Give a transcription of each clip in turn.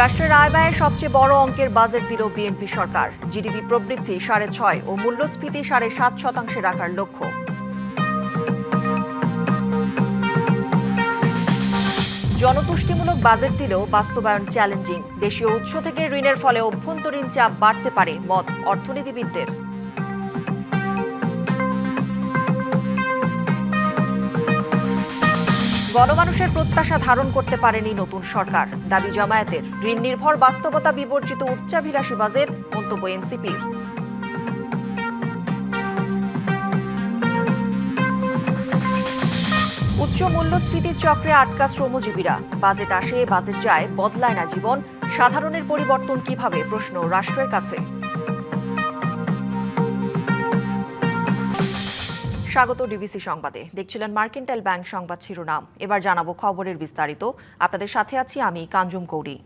রাষ্ট্রের আয় ব্যয়ে সবচেয়ে বড় অঙ্কের বাজেট দিল বিএনপি সরকার। জিডিপি প্রবৃদ্ধি 6.5% ও মূল্যস্ফীতি 7.5% রাখার লক্ষ্য। জনতুষ্টিমূলক বাজেট দিলেও বাস্তবায়ন চ্যালেঞ্জিং। দেশীয় উৎস থেকে ঋণের ফলে অভ্যন্তরীণ চাপ বাড়তে পারে মত অর্থনীতিবিদদের। গণমানুষের প্রত্যাশা ধারণ করতে পারেনি নতুন সরকার, দাবি জামায়াতের। ঋণ নির্ভর বাস্তবতা বিবর্জিত উচ্চাভিলাষী বাজেট, মন্তব্য এনসিপির। উচ্চ মূল্যস্ফীতির চক্রে আটকা শ্রমজীবীরা। বাজেট আসে বাজেট যায়, বদলায় না জীবন। সাধারণের পরিবর্তন কিভাবে, প্রশ্ন রাষ্ট্রের কাছে। স্বাগত ডিবিসি সংবাদে। দেখছিলেন মার্কেন্টাইল ব্যাংক সংবাদ শিরোনাম। এবার জানাবো খবরের বিস্তারিত। আপনাদের সাথে আছি আমি কাঞ্জুম কৌরি।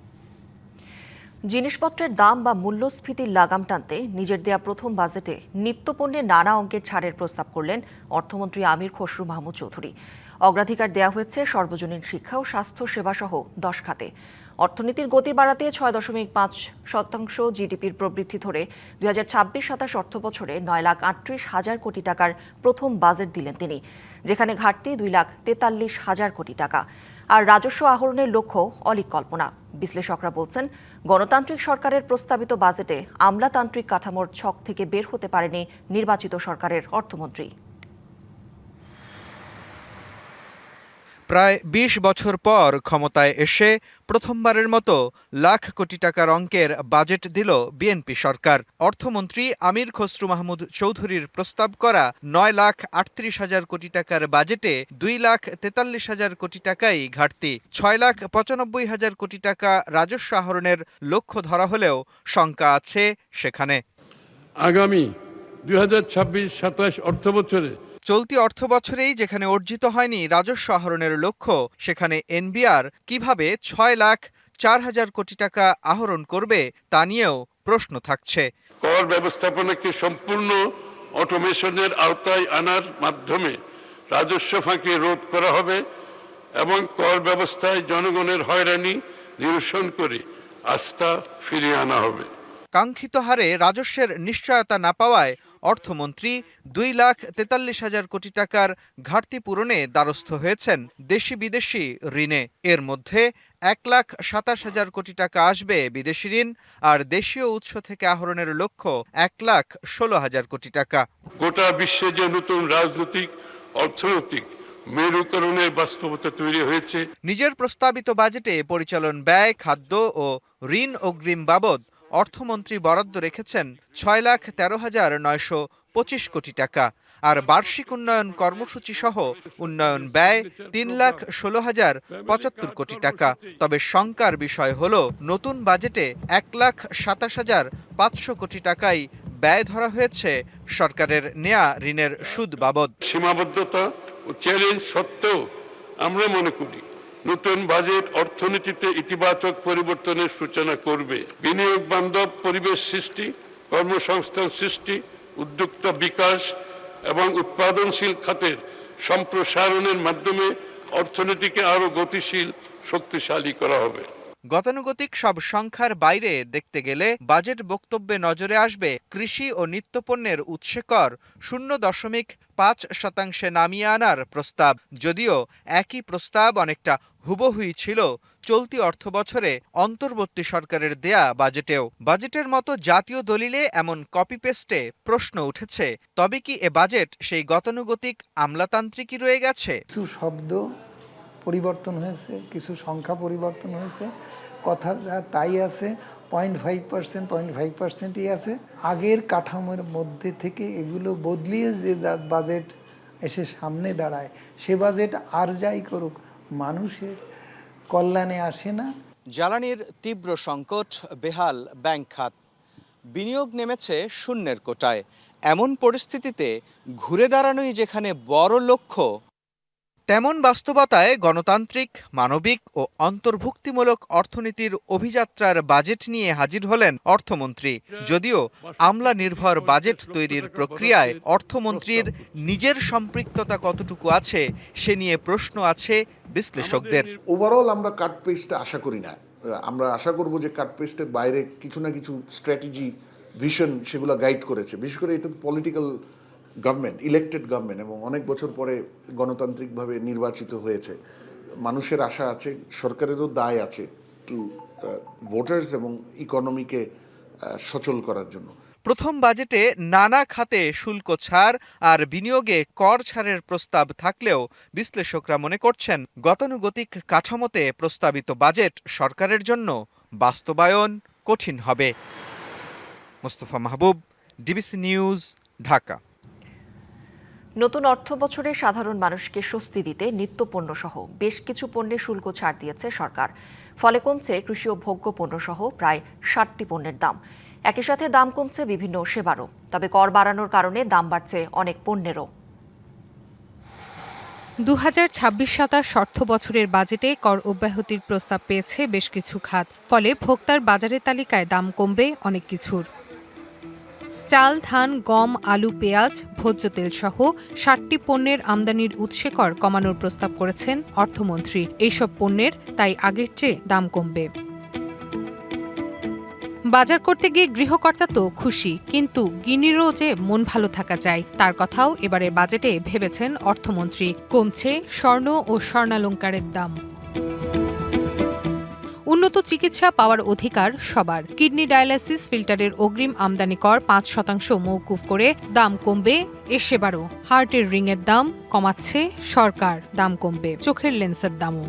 জিনিসপত্রের দাম বা মূল্যস্ফীতির লাগাম টানতে নিজের দেয়া প্রথম বাজেটে নিত্যপণ্যে নানা অঙ্কের ছাড়ের প্রস্তাব করলেন অর্থমন্ত্রী আমির খসরু মাহমুদ চৌধুরী। অগ্রাধিকার দেয়া হয়েছে সর্বজনীন শিক্ষা ও স্বাস্থ্য সেবা সহ 10 খাতে। অর্থনীতির গতি বাড়াতে 6.5% জিডিপির প্রবৃদ্ধি ধরে 2026-27 অর্থবছরে 9,38,000 কোটি টাকার প্রথম বাজেট দিলেন তিনি, যেখানে ঘাটতি 2,43,000 কোটি টাকা। আর রাজস্ব আহরণের লক্ষ্য অলীক কল্পনা। বিশ্লেষকরা বলছেন, গণতান্ত্রিক সরকারের প্রস্তাবিত বাজেটে আমলাতান্ত্রিক কাঠামোর ছক থেকে বের হতে পারেনি নির্বাচিত সরকারের অর্থমন্ত্রী। প্রায় 20 বছর পর ক্ষমতায় এসে প্রথমবারের মতো লাখ কোটি টাকার অঙ্কের বাজেট দিল বিএনপি সরকার। অর্থমন্ত্রী আমির খসরু মাহমুদ চৌধুরীর প্রস্তাব করা 9,38,000 কোটি টাকার বাজেটে 2,43,000 কোটি টাকাই ঘাটতি। 6,95,000 কোটি টাকা রাজস্ব আহরণের লক্ষ্য ধরা হলেও শঙ্কা আছে সেখানে। আগামী 2026-27 অর্থবছরে চলতি অর্থবছরেই যেখানে অর্জিত হয়নি রাজস্ব আহরণের লক্ষ্য, সেখানে এনবিআর কিভাবে 6,04,000 কোটি টাকা আহরণ করবে তা নিয়েও প্রশ্ন থাকছে। কর ব্যবস্থাপনাকে সম্পূর্ণ অটোমেশনের আওতায় আনার মাধ্যমে রাজস্ব ফাঁকি রোধ করা হবে এবং কর ব্যবস্থায় জনগণের হয়রানি নিরসন করে আস্থা ফিরিয়ে আনা হবে। কাঙ্ক্ষিত হারে রাজস্বের নিশ্চয়তা না পাওয়ায় অর্থমন্ত্রী 2,43,000 কোটি টাকার ঘাটতি পূরণে দ্বারস্থ হয়েছেন দেশি বিদেশি ঋণে। এর মধ্যে 1,27,000 কোটি টাকা আসবে বিদেশি ঋণ, আর দেশীয় উৎস থেকে আহরণের লক্ষ্য 1,16,000 কোটি টাকা। গোটা বিশ্বে যে নতুন রাজনৈতিক অর্থনৈতিক মেরুকরণের বাস্তবতা তৈরি হয়েছে। নিজের প্রস্তাবিত বাজেটে পরিচালন ব্যয়, খাদ্য ও ঋণ অগ্রিম বাবদ অর্থমন্ত্রী বরাদ্দ রেখেছেন 6,13,925 কোটি টাকা, আর বার্ষিক উন্নয়ন কর্মসূচি সহ উন্নয়ন ব্যয় 3,16,075 কোটি টাকা। তবে শঙ্কার বিষয় হল, নতুন বাজেটে 1,27,500 কোটি টাকাই ব্যয় ধরা হয়েছে সরকারের নেয়া ঋণের সুদ বাবদ। সীমাবদ্ধতা ও চ্যালেঞ্জ সত্ত্বেও আমরা মনে করি নতুন বাজেট অর্থনীতিতে ইতিবাচক পরিবর্তনের সূচনা করবে। বিনিয়োগ বান্ধব পরিবেশ সৃষ্টি, কর্মসংস্থান সৃষ্টি, উদ্যোক্তা বিকাশ এবং উৎপাদনশীল খাতের সম্প্রসারণের মাধ্যমে অর্থনীতিকে আরো গতিশীল, শক্তিশালী করা হবে। গতানুগতিক সব সংখ্যার বাইরে দেখতে গেলে বাজেট বক্তব্যে নজরে আসবে কৃষি ও নিত্যপণ্যের উৎসে কর 0.5% নামিয়ে আনার প্রস্তাব। যদিও একই প্রস্তাব অনেকটা হুবহুই ছিল চলতি অর্থবছরে অন্তর্বর্তী সরকারের দেয়া বাজেটেও। বাজেটের মতো জাতীয় দলিলে এমন কপি পেস্টে প্রশ্ন উঠেছে, তবে কি এ বাজেট সেই গতানুগতিক আমলাতান্ত্রিকই রয়ে গেছে? কিছু শব্দ পরিবর্তন হয়েছে, কিছু সংখ্যা পরিবর্তন হয়েছে, কথা যা তাই আছে, 0.5%ই আছে। আগের কাঠামোর মধ্যে থেকে এগুলো বদলিয়ে যে বাজেট এসে সামনে দাঁড়ায়, সে বাজেট আর যাই করুক মানুষের কল্যাণে আসে না। জ্বালানির তীব্র সংকট, বেহাল ব্যাংক খাত, বিনিয়োগ নেমেছে শূন্যের কোটায়। এমন পরিস্থিতিতে ঘুরে দাঁড়ানোই যেখানে বড় লক্ষ্য, তেমন বাস্তবতায় গণতান্ত্রিক, মানবিক ও অন্তর্ভুক্তিমূলক অর্থনীতির অভিযাত্রার বাজেট নিয়ে হাজির হলেন অর্থমন্ত্রী। যদিও আমলা নির্ভর বাজেট তৈরির প্রক্রিয়ায় অর্থমন্ত্রীর নিজের সম্পৃক্ততা কতটুকু আছে সে নিয়ে প্রশ্ন আছে বিশ্লেষকদের। ওভারঅল আমরা কাট পেস্টটা আশা করি না, আমরা আশা করব যে কাট পেস্টের বাইরে কিছু না কিছু স্ট্র্যাটেজি ভিশন সেগুলো গাইড করেছে। বিশেষ করে এটা পলিটিক্যাল গভর্নমেন্ট, ইলেক্টেড গভর্নমেন্ট এবং অনেক বছর পরে গণতান্ত্রিকভাবে নির্বাচিত হয়েছে। মানুষের আশা আছে, সরকারেরও দায় আছে টু ভোটার্স এবং ইকোনমিকে সচল করার জন্য। প্রথম বাজেটে নানা খাতে শুল্ক ছাড় আর বিনিয়োগে কর ছাড়ের প্রস্তাব থাকলেও বিশ্লেষকরা মনে করছেন গতানুগতিক কাঠামোতে প্রস্তাবিত বাজেট সরকারের জন্য বাস্তবায়ন কঠিন হবে। মোস্তফা মাহবুব, ডিবিসি নিউজ, ঢাকা। নতুন অর্থ বছরে সাধারণ মানুষকে স্বস্তি দিতে নিত্যপণ্য সহ বেশ কিছু পণ্যে শুল্ক ছাড় দিয়েছে সরকার। ফলে কমছে কৃষি ও ভোগ্য পণ্য সহ প্রায় 60টি পণ্যের দাম। একই সাথে দাম কমছে বিভিন্ন সেবারও। তবে কর বাড়ানোর কারণে দাম বাড়ছে অনেক পণ্যেরও। ২০২৬-২৭ অর্থ বছরের বাজেটে কর অব্যাহতির প্রস্তাব পেয়েছে বেশ কিছু খাত। ফলে ভোক্তার বাজারের তালিকায় দাম কমবে অনেক কিছুর। চাল, ধান, গম, আলু, পেঁয়াজ, ভোজ্য তেল সহ 60টি পণ্যের আমদানির উৎসে কর কমানোর প্রস্তাব করেছেন অর্থমন্ত্রী। এইসব পণ্যের তাই আগের চেয়ে দাম কমবে। বাজার করতে গিয়ে গৃহকর্তা তো খুশি, কিন্তু গিনিরও যে মন ভালো থাকা চাই তার কথাও এবারের বাজেটে ভেবেছেন অর্থমন্ত্রী। কমছে স্বর্ণ ও স্বর্ণালংকারের দাম। উন্নত চিকিৎসা পাওয়ার অধিকার সবার। কিডনি ডায়ালাইসিস ফিল্টারের অগ্রিম আমদানি কর ৫% মওকুফ করে দাম কমবে এ সেবারও। হার্টের রিংয়ের দাম কমাচ্ছে সরকার, দাম কমবে চোখের লেন্সের দামও।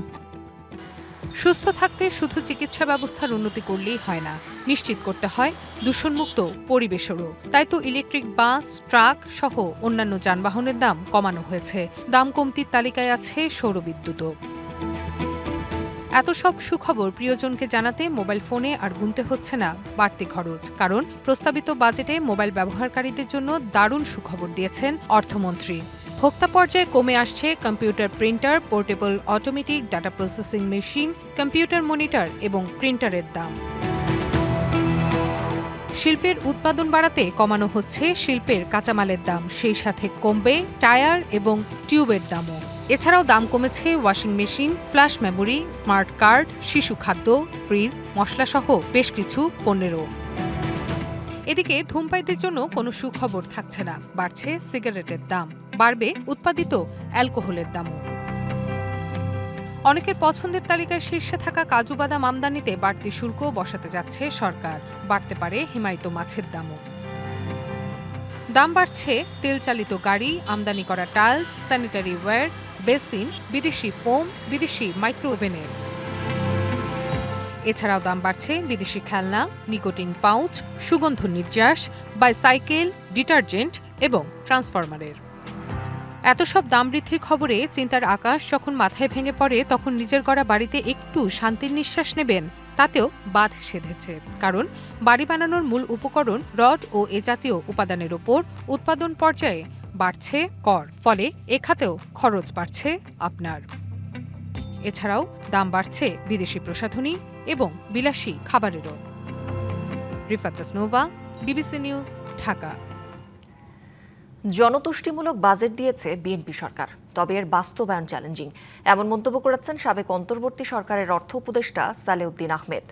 সুস্থ থাকতে শুধু চিকিৎসা ব্যবস্থার উন্নতি করলেই হয় না, নিশ্চিত করতে হয় দূষণমুক্ত পরিবেশেরও। তাই তো ইলেকট্রিক বাস, ট্রাক সহ অন্যান্য যানবাহনের দাম কমানো হয়েছে। দাম কমতির তালিকায় আছে সৌরবিদ্যুৎও। এত সব সুখবর প্রিয়জনকে জানাতে মোবাইল ফোনে আর গুনতে হচ্ছে না বাড়তি খরচ। কারণ প্রস্তাবিত বাজেটে মোবাইল ব্যবহারকারীদের জন্য দারুণ সুখবর দিয়েছেন অর্থমন্ত্রী। ভোক্তা পর্যায়ে কমে আসছে computer printer, portable automatic data processing machine, computer monitor এবং প্রিন্টারের দাম। শিল্পের উৎপাদন বাড়াতে কমানো হচ্ছে শিল্পের কাঁচামালের দাম, সেই সাথে কমবে টায়ার এবং টিউবের দামও। এছাড়াও দাম কমেছে washing machine, flash memory, smart card, শিশু খাদ্য, ফ্রিজ, মশলাসহ বেশ কিছু পণ্যেরও। এদিকে ধূমপায়ীদের জন্য কোনো সুখবর থাকছে না, বাড়ছে সিগারেটের দাম, বাড়বে উৎপাদিত অ্যালকোহলের দামও। অনেকের পছন্দের তালিকায় শীর্ষে থাকা কাজু বাদাম আমদানিতে বাড়তি শুল্ক বসাতে যাচ্ছে সরকার। বাড়তে পারে হিমায়িত মাছের দামও। দাম বাড়ছে তেল চালিত গাড়ি, আমদানি করা টাইলস, স্যানিটারি ওয়্যার, বেসিন, বিদেশি ফোম, বিদেশি মাইক্রোওভেনের। এছাড়াও দাম বাড়ছে বিদেশি খেলনা, নিকোটিন পাউচ, সুগন্ধ নির্যাস, বাইসাইকেল, ডিটারজেন্ট এবং ট্রান্সফরমারের। এত সব দাম বৃদ্ধির খবরে চিন্তার আকাশ যখন মাথায় ভেঙে পড়ে, তখন নিজের গড়া বাড়িতে একটু শান্তির নিঃশ্বাস নেবেন তাতেও বাধ সেধেছে। কারণ বাড়ি বানানোর মূল উপকরণ রড ও এ জাতীয় উপাদানের ওপর উৎপাদন পর্যায়ে বাড়ছে কর, ফলে এ খাতেও খরচ বাড়ছে আপনার। এছাড়াও দাম বাড়ছে বিদেশি প্রসাধনী এবং বিলাসী খাবারেরও। Rifat Tasnova, DBC news, Dhaka. জনতুষ্টিমূলক বাজেট দিয়েছে বিএনপি সরকার, তবে এর বাস্তবায়ন চ্যালেঞ্জিং, এমন মন্তব্য করেছেন সাবেক অন্তর্বর্তী সরকারের অর্থ উপদেষ্টা সালেউদ্দিন আহমেদ।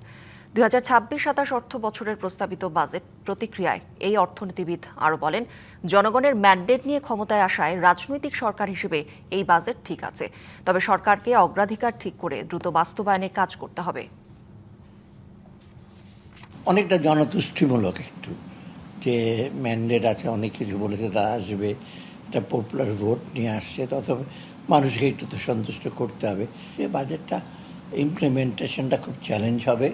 ২০২৬-২৭ অর্থ বছরের প্রস্তাবিত বাজেট প্রতিক্রিয়ায় এই অর্থনীতিবিদ আরও বলেন, জনগণের ম্যান্ডেট নিয়ে ক্ষমতায় আসায় রাজনৈতিক সরকার হিসেবে এই বাজেট ঠিক আছে, তবে সরকারকে অগ্রাধিকার ঠিক করে দ্রুত বাস্তবায়নে কাজ করতে হবে। অনেকটা জনতুষ্টিমূলক একটু, যে ম্যান্ডেট আছে, অনেক কিছু বলেছে তা আসবে, এটা পপুলার ভোট নিয়ে আসছে, তবে মানুষকে একটু তো সন্তুষ্ট করতে হবে। এই বাজেটটা ইমপ্লিমেন্টেশনটা খুব চ্যালেঞ্জ হবে,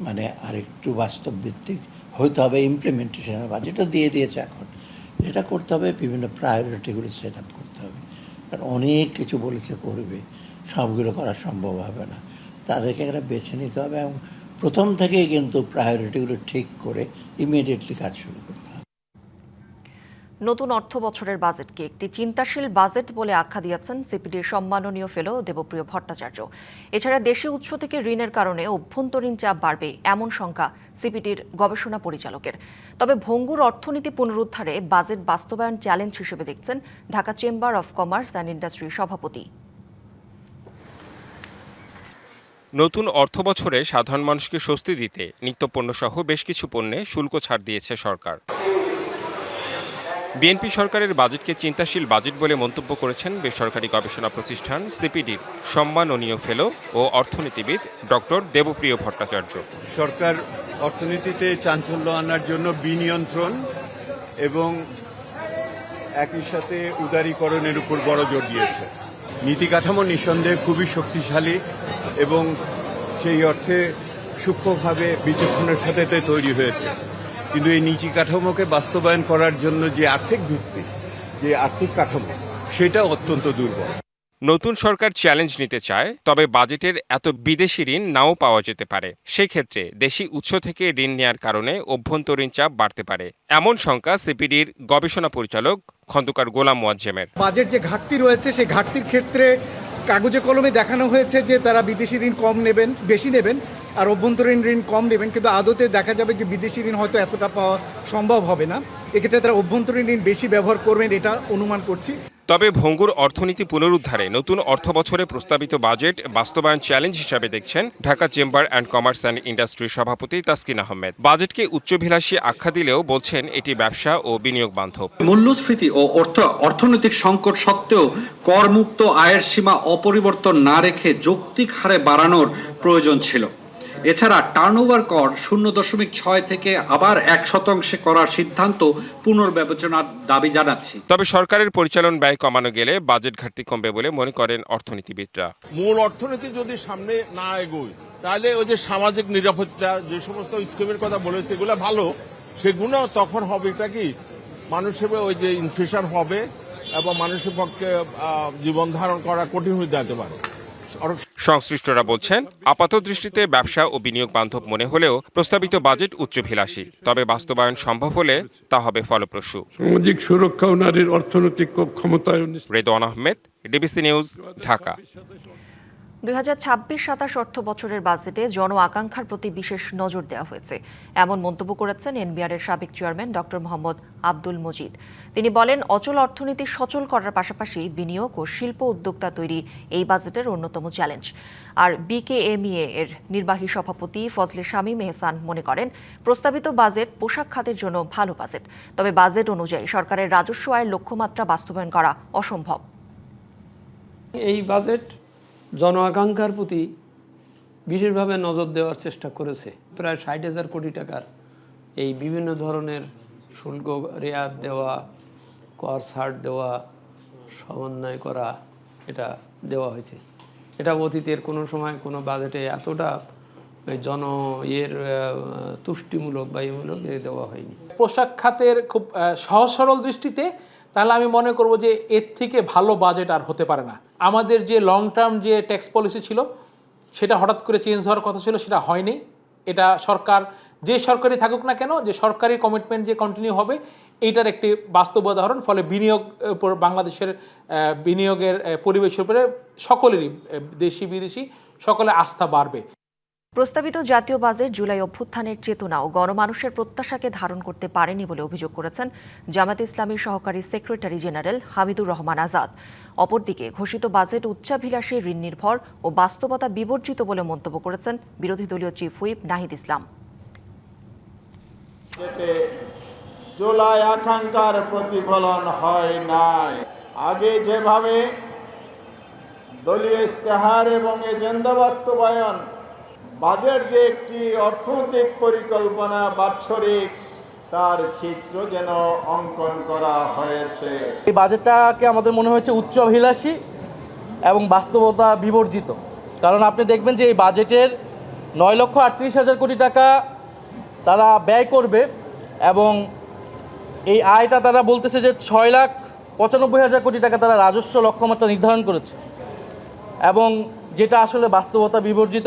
মানে আরেকটু বাস্তব ভিত্তিক হইতে হবে। ইমপ্লিমেন্টেশনের বাজেটও দিয়ে দিয়েছে, এখন এটা করতে হবে, বিভিন্ন প্রায়োরিটিগুলো সেট আপ করতে হবে। কারণ অনেক কিছু বলেছে করবে, সবগুলো করা সম্ভব হবে না, তাদেরকে একটা বেছে নিতে হবে এবং প্রথম থেকেই কিন্তু প্রায়োরিটিগুলো ঠিক করে ইমিডিয়েটলি কাজ শুরু করতে হবে। নতুন অর্থ বছরের বাজেটকে একটি চিন্তাশীল বাজেট বলে আখ্যা দিয়েছেন সিপিডির সম্মাননীয় ফেলো দেবপ্রিয় ভট্টাচার্য। এছাড়া দেশীয় উৎস থেকে ঋণের কারণে অভ্যন্তরীণ চাপ বাড়বে এমন শঙ্কা সিপিডির গবেষণা পরিচালকের। তবে ভঙ্গুর অর্থনীতি পুনরুদ্ধারে বাজেট বাস্তবায়ন চ্যালেঞ্জ হিসেবে দেখছেন Dhaka chamber of commerce and ইন্ডাস্ট্রির সভাপতি। নতুন অর্থবছরে সাধারণ মানুষকে স্বস্তি দিতে নিত্যপণ্য সহ বেশ কিছু পণ্যে শুল্ক ছাড় দিয়েছে সরকার। বিএনপি সরকারের বাজেটকে চিন্তাশীল বাজেট বলে মন্তব্য করেছেন বেসরকারি গবেষণা প্রতিষ্ঠান সিপিডির সম্মাননীয় ফেলো ও অর্থনীতিবিদ ডক্টর দেবপ্রিয় ভট্টাচার্য। সরকার অর্থনীতিতে চাঞ্চল্য আনার জন্য বিনিয়ন্ত্রণ এবং একই সাথে উদারীকরণের উপর বড় জোর দিয়েছে। নীতি কাঠামো নিঃসন্দেহে খুবই শক্তিশালী এবং সেই অর্থে সূক্ষ্মভাবে বিচক্ষণের সাথে তৈরি হয়েছে, কিন্তু এই নীতি কাঠামোকে বাস্তবায়ন করার জন্য যে আর্থিক ভিত্তি, যে আর্থিক কাঠামো, সেটা অত্যন্ত দুর্বল। নতুন সরকার চ্যালেঞ্জ নিতে চায়, তবে বাজেটের এত বিদেশি ঋণ নাও পাওয়া যেতে পারে। সেই ক্ষেত্রে দেশি উৎস থেকে ঋণ নেওয়ার কারণে অভ্যন্তরীণ চাপ বাড়তে পারে, এমন শঙ্কা সিপিডির গবেষণা পরিচালক খন্দকার গোলাম মোয়াজ্জেমের। বাজেট যে ঘাটতি রয়েছে সেই ঘাটতির ক্ষেত্রে কাগজে কলমে দেখানো হয়েছে যে তারা বিদেশি ঋণ কম নেবেন, বেশি নেবেন, আর অভ্যন্তরীণ ঋণ কম নেবেন, কিন্তু আদতে দেখা যাবে যে বিদেশি ঋণ হয়তো এতটা পাওয়া সম্ভব হবে না। এক্ষেত্রে তারা অভ্যন্তরীণ ঋণ বেশি ব্যবহার করবেন, এটা অনুমান করছি। তবে ভঙ্গুর অর্থনীতি পুনরুদ্ধারে নতুন অর্থবছরে প্রস্তাবিত বাজেট বাস্তবায়ন চ্যালেঞ্জ হিসাবে দেখছেন Dhaka chamber and commerce and ইন্ডাস্ট্রির সভাপতি তাসকিন আহমেদ। বাজেটকে উচ্চাভিলাষী আখ্যা দিলেও বলছেন এটি ব্যবসা ও বিনিয়োগ বান্ধব। মূল্যস্ফীতি ও অর্থনৈতিক সংকট সত্ত্বেও করমুক্ত আয়ের সীমা অপরিবর্তন না রেখে যৌক্তিক হারে বাড়ানোর প্রয়োজন ছিল। এছাড়া টার্নওভার কর 0.6 থেকে আবার 1% করার সিদ্ধান্ত পুনর্বিবেচনার দাবি জানাচ্ছি। তবে সরকারের পরিচালন ব্যয় কমানো গেলে বাজেট ঘাটতি কমবে বলে মনে করেন অর্থনীতিবিদরা। মূল অর্থনীতি যদি সামনে না এগোয়, তাহলে ওই যে সামাজিক নিরাপত্তা যে সমস্ত স্কিমের কথা বলেছে এগুলো ভালো, সেগুলো তখন হবে এটা কি মানুষের ওই যে ইনফ্লেশন হবে এবং মানুষের পক্ষে জীবন ধারণ করা কঠিন হয়ে যেতে পারে। সংশ্লিষ্টরা বলছেন আপাত দৃষ্টিতে ব্যবসা ও বিনিয়োগ বান্ধব মনে হলেও প্রস্তাবিত বাজেট উচ্চাভিলাষী, তবে বাস্তবায়ন সম্ভব হলে তা হবে ফলপ্রসূ। সামাজিক সুরক্ষা ও নারীর অর্থনৈতিক ক্ষমতায়ন। Redwan Ahmed, DBC news, Dhaka. 2026-27 অর্থ বছরের বাজেটে জন আকাঙ্ক্ষার প্রতি বিশেষ নজর দেওয়া হয়েছে, এমন মন্তব্য করেছেন এনবিআরের সাবেক চেয়ারম্যান ডক্টর মোহাম্মদ আব্দুল মজিদ। তিনি বলেন, অচল অর্থনীতি সচল করার পাশাপাশি বিনিয়োগ ও শিল্প উদ্যোক্তা তৈরি এই বাজেটের অন্যতম চ্যালেঞ্জ। আর বিকেএমইএ এর নির্বাহী সভাপতি ফজলে শামীম এহসান মনে করেন, প্রস্তাবিত বাজেট পোশাক খাতের জন্য ভালো বাজেট, তবে বাজেট অনুযায়ী সরকারের রাজস্ব আয়ের লক্ষ্যমাত্রা বাস্তবায়ন করা অসম্ভব। এই বাজেট জন আকাঙ্ক্ষার প্রতি বিশেষভাবে নজর দেওয়ার চেষ্টা করেছে। প্রায় 60,000 কোটি টাকার এই বিভিন্ন ধরনের শুল্ক রেয়াত দেওয়া, কর ছাড় দেওয়া, সমন্বয় করা, এটা দেওয়া হয়েছে। এটা অতীতের কোনো সময় কোনো বাজেটে এতটা তুষ্টিমূলক বা ইমূলক দেওয়া হয়নি। পোশাক খাতের খুব সহজ সরল দৃষ্টিতে তাহলে আমি মনে করব যে এর থেকে ভালো বাজেট আর হতে পারে না। আমাদের যে লং টার্ম যে ট্যাক্স পলিসি ছিল সেটা হঠাৎ করে চেঞ্জ হওয়ার কথা ছিল, সেটা হয়নি। এটা সরকার যে সরকারই থাকুক না কেন, যে সরকারি কমিটমেন্ট যে কন্টিনিউ হবে, এইটার একটি বাস্তব উদাহরণ। ফলে বিনিয়োগ উপর বাংলাদেশের বিনিয়োগের পরিবেশের উপরে সকলেরই, দেশি বিদেশি সকলের আস্থা বাড়বে। প্রস্তাবিত জাতীয় বাজেট জুলাই অভ্যুত্থানের চেতনা ও গণমানুষের প্রত্যাশাকে ধারণ করতে পারেনি বলে অভিযোগ করেছেন জামায়াতে ইসলামীর সহকারী সেক্রেটারি জেনারেল হামিদুর রহমান আজাদ। অপরদিকে ঘোষিত বাজেট উচ্চাভিলাষী, ঋণ নির্ভর ও বাস্তবতা বিবর্জিত বলে মন্তব্য করেছেন বিরোধী দলীয় চিফ হুইপ নাহিদ ইসলাম। জুলাই আকাঙ্ক্ষার প্রতিফলন হয় নাই। আগে যেভাবে দলীয় ইস্তেহার এবং এজেন্ডা বাস্তবায়ন, বাজেট যে একটি অর্থনৈতিক পরিকল্পনা বাৎসরিক, তার চিত্র যেন অঙ্কন করা হয়েছে। এই বাজেটটাকে আমাদের মনে হয়েছে উচ্চাভিলাষী এবং বাস্তবতা বিবর্জিত। কারণ আপনি দেখবেন যে এই বাজেটের 9,38,000 কোটি টাকা তারা ব্যয় করবে এবং এই আয়টা তারা বলতেছে যে 6,95,000 কোটি টাকা তারা রাজস্ব লক্ষ্যমাত্রা নির্ধারণ করেছে, এবং যেটা আসলে বাস্তবতা বিবর্জিত।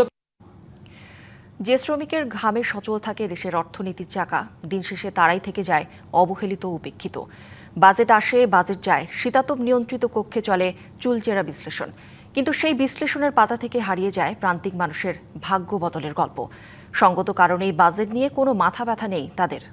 যে শ্রমিকের ঘামে সচল থাকে দেশের অর্থনীতির চাকা, দিন শেষে তারাই থেকে যায় অবহেলিত ও উপেক্ষিত। বাজেট আসে, বাজেট যায়, শীতাতপ নিয়ন্ত্রিত কক্ষে চলে চুলচেরা বিশ্লেষণ, কিন্তু সেই বিশ্লেষণের পাতা থেকে হারিয়ে যায় প্রান্তিক মানুষের ভাগ্য বদলের গল্প। সঙ্গত কারণেই বাজেট নিয়ে কোনো মাথা ব্যথা নেই তাদের।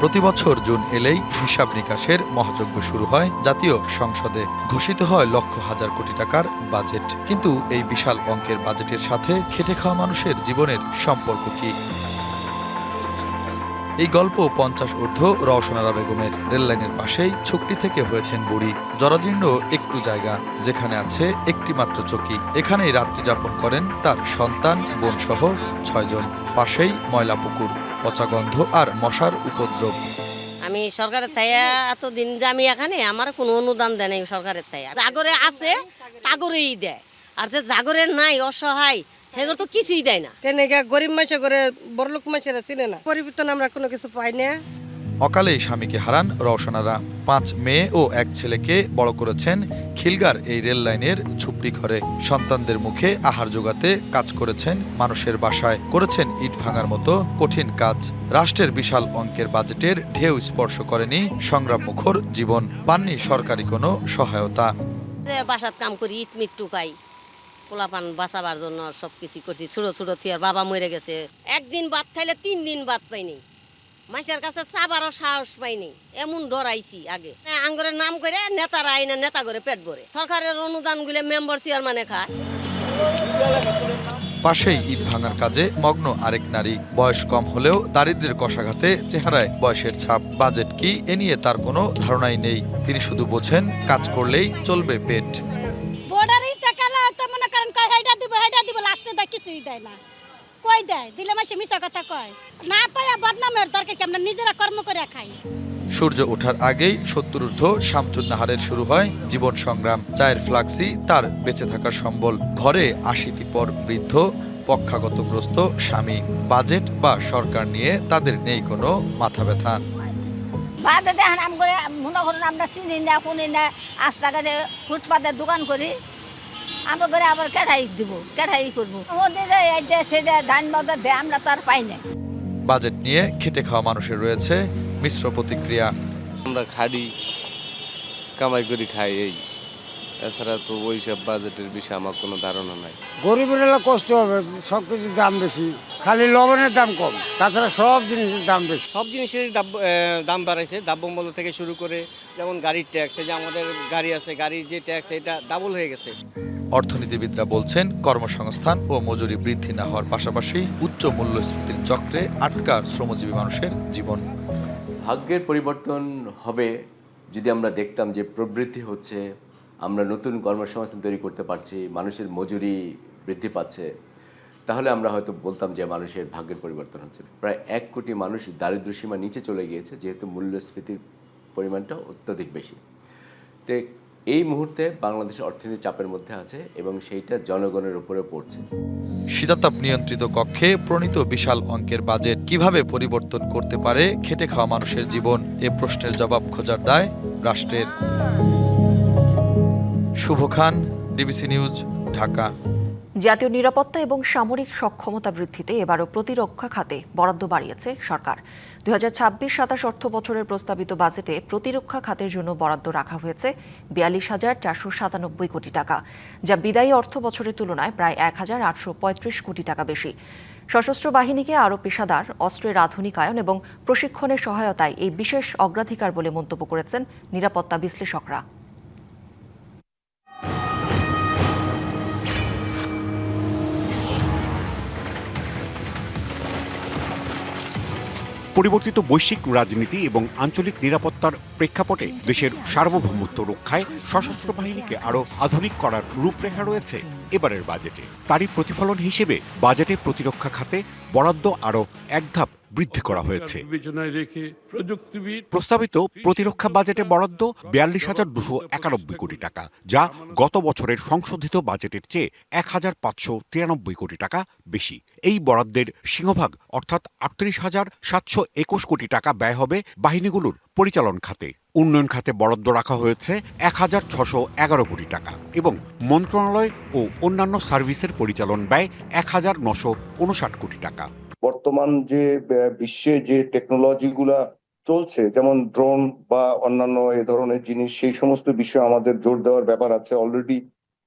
প্রতি বছর জুন এলেই হিসাব নিকাশের মহাযজ্ঞ শুরু হয় জাতীয় সংসদে। ঘোষিত হয় লক্ষ হাজার কোটি টাকার বাজেট। কিন্তু এই বিশাল অঙ্কের বাজেটের সাথে খেটে খাওয়া মানুষের জীবনের সম্পর্ক কি? এই গল্প 50 ঊর্ধ্ব রওশনারা বেগমের। রেললাইনের পাশেই ছুকটি থেকে হয়েছেন বুড়ি। জরাজীর্ণ একটু জায়গা, যেখানে আছে একটি মাত্র চকি। এখানেই রাত্রি যাপন করেন তার সন্তান, বোন সহ 6 জন। পাশেই ময়লা পুকুর, পচা গন্ধ আর মশার উপদ্রব। আমি সরকারের থাইয়া এতদিন যে আমি এখানে, আমার কোনো অনুদান দেয় নাই সরকারের থাইয়া। জাগরে আছে তাগরেই দেয়, আর যে জাগরের নাই অসহায় সেগুলো তো কিছুই দেয় না। কেন গরিব মানুষের করে বড়লোক মানুষেরা চিনে না, পরিবর্তন আমরা কোনো কিছু পাই না। অকালেই স্বামীকে হারান রওশনারা। 5 মেয়ে ও 1 ছেলেকে বড় করেছেন খিলগার এই রেল লাইনের ঝুপড়ি ঘরে। সন্তানদের মুখে আহার জোগাতে কাজ করেছেন মানুষের বাসায়, করেছেন ইট ভাঙার মতো কঠিন কাজ। রাষ্ট্রের বিশাল অঙ্কের বাজেটের ঢেউ স্পর্শ করেনি সংগ্রাম মুখর জীবন। পাননি সরকারি কোনো সহায়তা। বাসাত কাম করি, ইট মিট টুকাই, পোলাপান বাঁচাবার জন্য সবকিছু করছি। ছোট ছোট থিয়ার বাবা মরে গেছে, একদিন ভাত খাইলে 3 দিন ভাত পাইনি। মানুষের কাছে চাবারও সাহস পাইনি, এমন ডরাইছি আগে। আঙ্গরের নাম করে নেতারা আইনা নেতা করে পেট ভরে। সরকারের অনুদান গুলো মেম্বার চেয়ারম্যানে খায়। পাশেই ইট ভাঙার কাজে মগ্ন আরেক নারী। বয়স কম হলেও দারিদ্র্যের কষাঘাতে চেহারায় বয়সের ছাপ। বাজেট কি এ নিয়ে তার কোনো ধারণাই নেই। তিনি শুধু বোঝেন কাজ করলেই চলবে পেট। বর্ডারই টাকালা তো মনে করেন কয় হেডা দিব লাস্টে দেয় কিছুই দেয় না। কই দেয় দিলে মাসে মিছা কথা কয় না, পায়া বদনামের দরকার কি, আমরা নিজেরা কর্ম করে খাই। সূর্য ওঠার আগেই 70 ঊর্ধ্ব শামসুন নাহারের শুরু হয় জীবন সংগ্রাম। চায়ের ফ্লাক্সি তার বেঁচে থাকার সম্বল। ঘরে 80টি পর বৃদ্ধ, পক্ষাগতগ্রস্ত স্বামী। বাজেট বা সরকার নিয়ে তাদের নেই কোনো মাথা ব্যথা। বাজেট এখন মনে করুন আমরা চিনি না শুনি না, রাস্তাঘাটে ফুটপাতের দোকান করি, আমরা করে আবার কেঠাই দিব, কেঠাই করবো। সেটা ধান বাজার দেয়, আমরা তো আর পাই না। বাজেট নিয়ে খেটে খাওয়া মানুষের রয়েছে মিশ্র প্রতিক্রিয়া। আমরা খাড়ি কামাই করি খাই, এই এছাড়া তো ওইসব বাজেটের বিষয়ে আমার কোনো ধারণা নাই। গরিবের কষ্ট হবে, সব কিছুর দাম বেশি, খালি লবণের দাম কম, তাছাড়া সব জিনিসের দাম বেশি। সব জিনিসের দাম বাড়াইছে, দ্রব্যমূল্য থেকে শুরু করে যেমন গাড়ির ট্যাক্স, যে আমাদের গাড়ি আছে, গাড়ির যে ট্যাক্স এটা ডাবল হয়ে গেছে। অর্থনীতিবিদরা বলছেন কর্মসংস্থান ও মজুরি বৃদ্ধি না হওয়ার পাশাপাশি উচ্চ মূল্যস্ফীতির চক্রে আটকা শ্রমজীবী মানুষের জীবন। ভাগ্যের পরিবর্তন হবে যদি আমরা দেখতাম যে প্রবৃদ্ধি হচ্ছে, আমরা নতুন কর্মসংস্থান তৈরি করতে পারছি, মানুষের মজুরি বৃদ্ধি পাচ্ছে, তাহলে আমরা হয়তো বলতাম যে মানুষের ভাগ্যের পরিবর্তন হচ্ছে। প্রায় 1 কোটি মানুষ দারিদ্র্যসীমার নিচে চলে গিয়েছে, যেহেতু মূল্যস্ফীতির পরিমাণটা অত্যধিক বেশি। তো এই মুহূর্তে বাংলাদেশের অর্থনীতি চাপের মধ্যে আছে এবং সেইটা জনগণের উপরে পড়ছে। শীতাতাপ নিয়ন্ত্রিত কক্ষে প্রণীত বিশাল অঙ্কের বাজেট কিভাবে পরিবর্তন করতে পারে খেটে খাওয়া মানুষের জীবন? এ প্রশ্নের জবাব খোঁজার দায় রাষ্ট্রের। শুভ খান, ডিবিসি নিউজ, ঢাকা। জাতীয় নিরাপত্তা এবং সামরিক সক্ষমতা বৃদ্ধিতে এবারও প্রতিরক্ষা খাতে বরাদ্দ বাড়িয়েছে সরকার। 2026-27 অর্থ বছরের প্রস্তাবিত বাজেটে প্রতিরক্ষা খাতের জন্য বরাদ্দ রাখা হয়েছে 42,497 কোটি টাকা, যা বিদায়ী অর্থ বছরের তুলনায় প্রায় 1,835 কোটি টাকা বেশি। সশস্ত্র বাহিনীকে আরও পেশাদার, অস্ত্রের আধুনিকায়ন এবং প্রশিক্ষণের সহায়তায় এই বিশেষ অগ্রাধিকার বলে মন্তব্য করেছেন নিরাপত্তা বিশ্লেষকরা। পরিবর্তিত বৈশ্বিক রাজনীতি এবং আঞ্চলিক নিরাপত্তার প্রেক্ষাপটে দেশের সার্বভৌমত্ব রক্ষায় সশস্ত্র বাহিনীকে আরও আধুনিক করার রূপরেখা রয়েছে এবারের বাজেটে। তারই প্রতিফলন হিসেবে বাজেটে প্রতিরক্ষা খাতে বরাদ্দ আরও এক ধাপ বৃদ্ধি করা হয়েছে। প্রস্তাবিত প্রতিরক্ষা বাজেটে বরাদ্দ 42,291 কোটি টাকা, যা গত বছরের সংশোধিত বাজেটের চেয়ে 1,593 কোটি টাকা বেশি। এই বরাদ্দের সিংহভাগ অর্থাৎ 38,721 কোটি টাকা ব্যয় হবে বাহিনীগুলোর পরিচালন খাতে। উন্নয়ন খাতে বরাদ্দ রাখা হয়েছে 1,611 কোটি টাকা এবং মন্ত্রণালয় ও অন্যান্য সার্ভিসের পরিচালন ব্যয় 1,959 কোটি টাকা। বর্তমান যে বিশ্বে যে টেকনোলজিগুলা চলছে, যেমন ড্রোন বা অন্যান্য এ ধরনের জিনিস, সেই সমস্ত বিষয়ে আমাদের জোর দেওয়ার ব্যাপার আছে। অলরেডি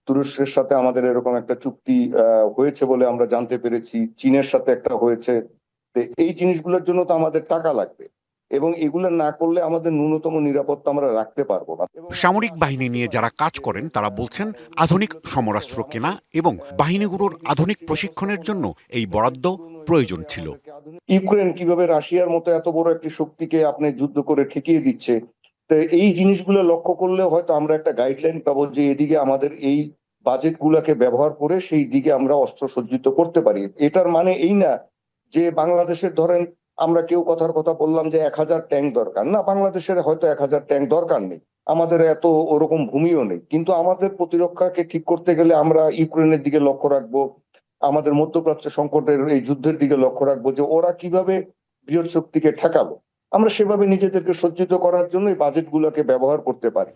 তুরস্কের সাথে আমাদের এরকম একটা চুক্তি হয়েছে বলে আমরা জানতে পেরেছি, চীনের সাথে একটা হয়েছে। তো এই জিনিসগুলোর জন্য তো আমাদের টাকা লাগবে। এবং এগুলো না করলে আমাদের ন্যূনতম নিরাপত্তা আমরা রাখতে পারবো না। সামরিক বাহিনী নিয়ে যারা কাজ করেন তারা বলছেন আধুনিক সমরাস্ত্র কেনা এবং বাহিনীগুলোর আধুনিক প্রশিক্ষণের জন্য এই বরাদ্দ প্রয়োজন ছিল। ইউক্রেন কিভাবে রাশিয়ার মতো এত বড় একটি শক্তিকে আপনি যুদ্ধ করে ঠেকিয়ে দিচ্ছে, তো এই জিনিসগুলো লক্ষ্য করলে হয়তো আমরা একটা গাইডলাইন পাবো যে এদিকে আমাদের এই বাজেট গুলাকে ব্যবহার করে সেই দিকে আমরা অস্ত্র সজ্জিত করতে পারি। এটার মানে এই না যে বাংলাদেশের ধরেন আমরা কেউ কথার কথা বললাম যে 1000 ট্যাঙ্ক দরকার, না, বাংলাদেশের হয়তো 1000 ট্যাঙ্ক দরকার নেই, আমাদের এত ওরকম ভূমিও নেই, কিন্তু আমাদের প্রতিরক্ষাকে ঠিক করতে গেলে আমরা ইউক্রেনের দিকে লক্ষ্য রাখবো, আমাদের মধ্যপ্রাচ্য সংকটের এই যুদ্ধের দিকে লক্ষ্য রাখবো যে ওরা কিভাবে বৃহৎ শক্তিকে ঠেকালো, আমরা সেভাবে নিজেদেরকে সজ্জিত করার জন্য এই বাজেটগুলোকে ব্যবহার করতে পারি।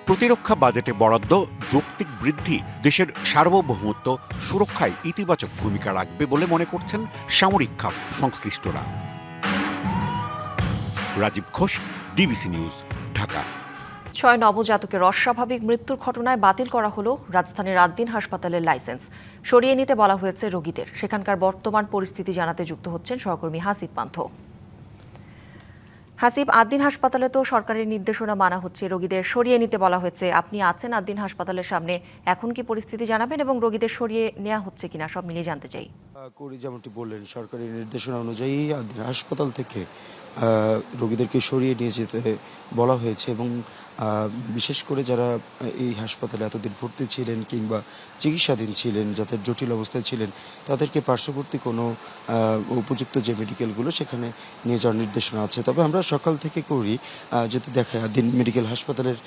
প্রতিরক্ষা বাজেটে বরাদ্দ যৌক্তিক বৃদ্ধি দেশের সার্বভৌমত্ব সুরক্ষায় ইতিবাচক ভূমিকা রাখবে বলে মনে করছেন সামরিক খাত সংশ্লিষ্টরা। Rajib Ghosh, DBC news, Dhaka. 6 নবজাতকের অস্বাভাবিক মৃত্যুর ঘটনায় বাতিল করা হলো রাজধানীর আদ্দিন হাসপাতালের লাইসেন্স। সরিয়ে নিতে বলা হয়েছে রোগীদের। সেখানকার বর্তমান পরিস্থিতি জানাতে যুক্ত হচ্ছেন সহকর্মী হাসিব পান্থ। হাসিব, আদ্দিন হাসপাতালে তো সরকারের নির্দেশনা মানা হচ্ছে, রোগীদের সরিয়ে নিতে বলা হয়েছে। আপনি আছেন আদ্দিন হাসপাতালের সামনে, এখন কি পরিস্থিতি জানাবেন এবং রোগীদের সরিয়ে নেওয়া হচ্ছে কিনা সব মিলিয়ে জানতে চাই। করি যেমনটি বললেন, সরকারি নির্দেশনা অনুযায়ী আদ্দিন হাসপাতাল থেকে রোগীদেরকে সরিয়ে নিয়ে যেতে বলা হয়েছে এবং বিশেষ করে যারা এই হাসপাতালে এতদিন ভর্তি ছিলেন কিংবা চিকিৎসাধীন ছিলেন, যাদের জটিল অবস্থায় ছিলেন, তাদেরকে পার্শ্ববর্তী কোনো উপযুক্ত যে মেডিকেলগুলো সেখানে নিয়ে যাওয়ার নির্দেশনা আছে। তবে আমরা সকাল থেকে করি যেতে দেখায় আদ্দিন মেডিকেল হাসপাতালের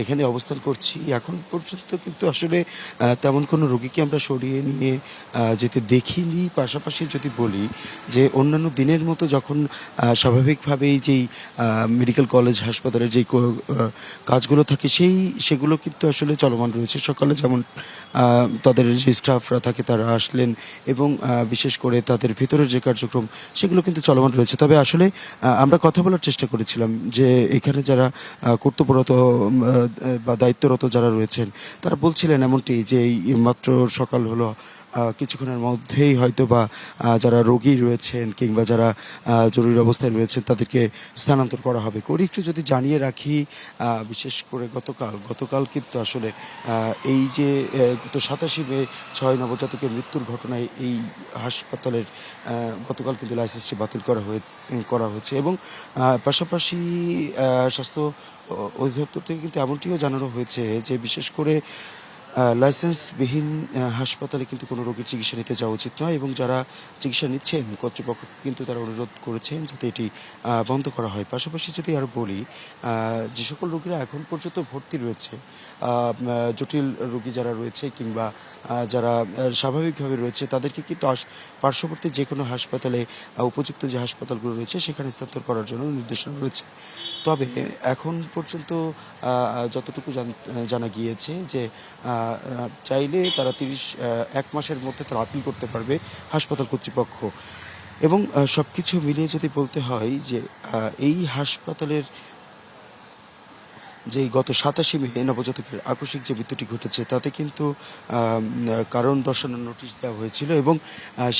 এখানে অবস্থান করছি। এখন পর্যন্ত কিন্তু আসলে তেমন কোনো রোগীকে আমরা সরিয়ে নিয়ে যেতে দেখিনি। পাশাপাশি যদি বলি যে অন্যান্য দিনের মতো যখন স্বাভাবিকভাবেই যেই মেডিকেল কলেজ হাসপাতালের যেই কাজগুলো থাকে সেগুলো কিন্তু আসলে চলমান রয়েছে। সকালে যেমন তাদের যে স্টাফরা থাকে তারা আসলেন এবং বিশেষ করে তাদের ভিতরের যে কার্যক্রম সেগুলো কিন্তু চলমান রয়েছে। তবে আসলে আমরা কথা বলার চেষ্টা করেছিলাম যে এখানে যারা কর্তব্যরত বা দায়িত্বরত যারা রয়েছেন তারা বলছিলেন এমনটি যে মাত্র সকাল হলো, কিছুক্ষণের মধ্যেই হয়তো বা যারা রোগী রয়েছেন কিংবা যারা জরুরি অবস্থায় রয়েছেন তাদেরকে স্থানান্তর করা হবে। করি একটু যদি জানিয়ে রাখি, বিশেষ করে গতকাল কিন্তু আসলে এই যে গত 27 মে 6 নবজাতকের মৃত্যুর ঘটনায় এই হাসপাতালের গতকাল কিন্তু লাইসেন্সটি বাতিল করা হয়েছে এবং পাশাপাশি স্বাস্থ্য অধিদপ্তর থেকে কিন্তু এমনটিও জানানো হয়েছে যে বিশেষ করে লাইসেন্সবিহীন হাসপাতালে কিন্তু কোনো রোগীর চিকিৎসা নিতে যাওয়া উচিত নয় এবং যারা চিকিৎসা নিচ্ছেন কর্তৃপক্ষকে কিন্তু তারা অনুরোধ করেছেন যাতে এটি বন্ধ করা হয়। পাশাপাশি যদি আর বলি, যে সকল রোগীরা এখন পর্যন্ত ভর্তি রয়েছে, জটিল রোগী যারা রয়েছে কিংবা যারা স্বাভাবিকভাবে রয়েছে, তাদেরকে কিন্তু পার্শ্ববর্তী যে কোনো হাসপাতালে উপযুক্ত যে হাসপাতালগুলো রয়েছে সেখানে স্থানান্তর করার জন্য নির্দেশনা রয়েছে। তবে এখন পর্যন্ত যতটুকু জানা গিয়েছে যে চাইলে তারা 1 মাসের মধ্যে তারা আপিল করতে পারবে হাসপাতাল কর্তৃপক্ষ। এবং সবকিছু মিলিয়ে যদি বলতে হয় যে এই হাসপাতালের যে গত 27 মে নবজাতকের আকস্মিক যে মৃত্যুটি ঘটেছে তাতে কিন্তু কারণ দর্শানোর নোটিশ দেওয়া হয়েছিল এবং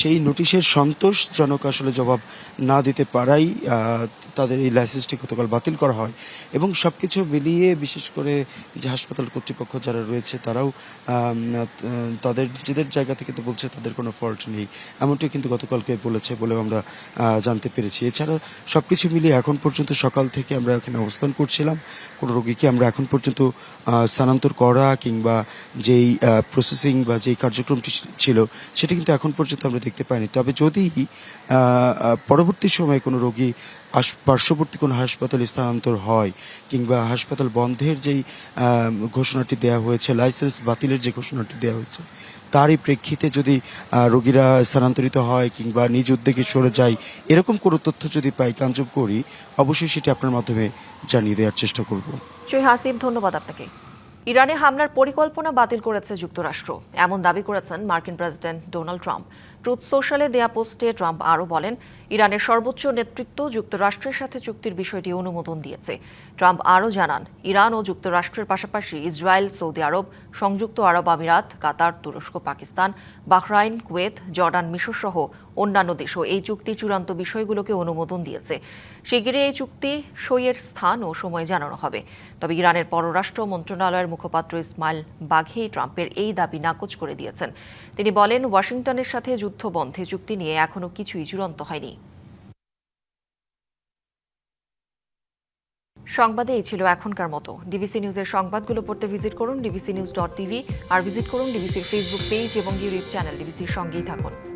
সেই নোটিশের সন্তোষজনক আসলে জবাব না দিতে পারাই তাদের এই লাইসেন্সটি গতকাল বাতিল করা হয়। এবং সব কিছু মিলিয়ে বিশেষ করে যে হাসপাতাল কর্তৃপক্ষ যারা রয়েছে তারাও তাদের নিজেদের জায়গা থেকে তো বলছে তাদের কোনো ফল্ট নেই, এমনটি কিন্তু গতকালকে বলেছে বলেও আমরা জানতে পেরেছি। এছাড়া সব কিছু মিলিয়ে এখন পর্যন্ত সকাল থেকে আমরা এখানে অবস্থান করছিলাম, কোনো রোগীকে আমরা এখন পর্যন্ত স্থানান্তর করা কিংবা যেই প্রসেসিং বা যেই কার্যক্রমটি ছিল সেটা কিন্তু এখন পর্যন্ত আমরা দেখতে পাইনি। তবে যদি পরবর্তী সময়ে কোনো রোগী পার্শ্ববর্তী কোনো হাসপাতালে স্থানান্তর হয় কিংবা হাসপাতাল বন্ধের যেই ঘোষণাটি দেওয়া হয়েছে, লাইসেন্স বাতিলের যে ঘোষণাটি দেওয়া হয়েছে, তারই প্রেক্ষিতে যদি রোগীরা স্থানান্তরিত হয় কিংবা নিজ উদ্যোগে সরে যায়, এরকম কোনো তথ্য যদি পাই, কাঞ্জব করি, অবশ্যই সেটি আপনার মাধ্যমে জানিয়ে দেওয়ার চেষ্টা করব। হাসিব, ধন্যবাদ আপনাকে। ইরানে হামলার পরিকল্পনা বাতিল করেছে যুক্তরাষ্ট্র, এমন দাবি করেছেন মার্কিন প্রেসিডেন্ট ডোনাল্ড ট্রাম্প। ট্রুথ সোশ্যালে দেয়া পোস্টে ট্রাম্প আরও বলেন, ইরানের সর্বোচ্চ নেতৃত্ব যুক্তরাষ্ট্রের সাথে চুক্তির বিষয়টি অনুমোদন দিয়েছে। ট্রাম্প আরও জানান, ইরান ও যুক্তরাষ্ট্রের পাশাপাশি ইসরায়েল, সৌদি আরব, সংযুক্ত আরব আমিরাত, কাতার, তুরস্ক, পাকিস্তান, বাহরাইন, কুয়েত, জর্ডান, মিশর সহ অন্যান্য দেশও এই চুক্তির চূড়ান্ত বিষয়গুলোকে অনুমোদন দিয়েছে। শিগগিরই এই চুক্তি সইয়ের স্থান ও সময় জানানো হবে। তবে ইরানের পররাষ্ট্র মন্ত্রণালয়ের মুখপাত্র ইসমাইল বাঘেই ট্রাম্পের এই দাবি নাকচ করে দিয়েছেন। তিনি বলেন, ওয়াশিংটনের সাথে যুদ্ধবন্ধে চুক্তি নিয়ে এখনো কিছুই চূড়ান্ত হয়নি। সংবাদে এই ছিল এখনকার মতো। ডিবিসি নিউজের সংবাদগুলো পড়তে ভিজিট করুন dbcnews.tv আর ভিজিট করুন ডিবিসির ফেসবুক পেজ এবং ইউটিউব চ্যানেল। ডিবিসির সঙ্গেই থাকুন।